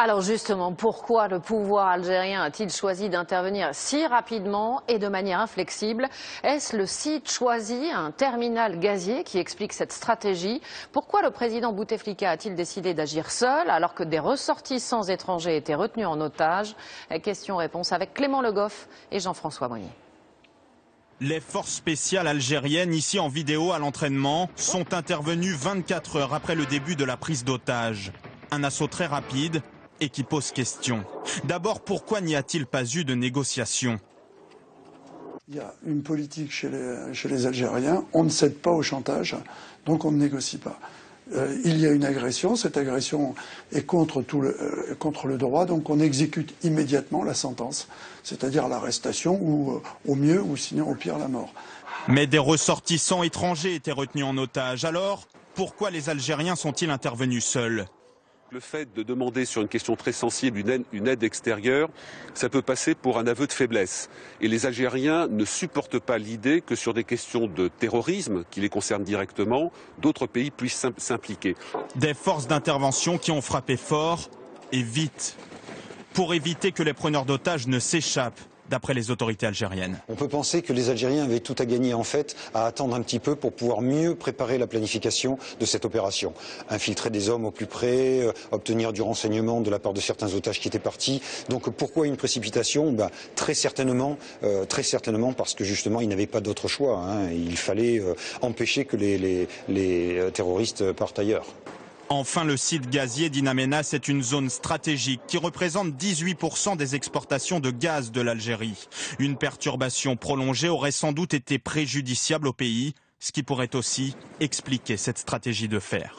Alors justement, pourquoi le pouvoir algérien a-t-il choisi d'intervenir si rapidement et de manière inflexible? Est-ce le site choisi, un terminal gazier, qui explique cette stratégie? Pourquoi le président Bouteflika a-t-il décidé d'agir seul alors que des ressortissants étrangers étaient retenus en otage? Question-réponse avec Clément Le Goff et Jean-François Monnier. Les forces spéciales algériennes, ici en vidéo à l'entraînement, sont intervenues 24 heures après le début de la prise d'otage. Un assaut très rapide et qui pose question. D'abord, pourquoi n'y a-t-il pas eu de négociation? Il y a une politique chez les Algériens, on ne cède pas au chantage, donc on ne négocie pas. Il y a une agression, cette agression est contre le droit, donc on exécute immédiatement la sentence, c'est-à-dire l'arrestation ou au mieux, ou sinon au pire la mort. Mais des ressortissants étrangers étaient retenus en otage. Alors, pourquoi les Algériens sont-ils intervenus seuls? Le fait de demander sur une question très sensible une aide extérieure, ça peut passer pour un aveu de faiblesse. Et les Algériens ne supportent pas l'idée que sur des questions de terrorisme qui les concernent directement, d'autres pays puissent s'impliquer. Des forces d'intervention qui ont frappé fort et vite, pour éviter que les preneurs d'otages ne s'échappent, d'après les autorités algériennes. On peut penser que les Algériens avaient tout à gagner en fait à attendre un petit peu pour pouvoir mieux préparer la planification de cette opération. Infiltrer des hommes au plus près, obtenir du renseignement de la part de certains otages qui étaient partis. Donc pourquoi une précipitation? Très certainement parce que justement ils n'avaient pas d'autre choix. Il fallait empêcher que les terroristes partent ailleurs. Enfin, le site gazier d'In Amenas est une zone stratégique qui représente 18% des exportations de gaz de l'Algérie. Une perturbation prolongée aurait sans doute été préjudiciable au pays, ce qui pourrait aussi expliquer cette stratégie de fer.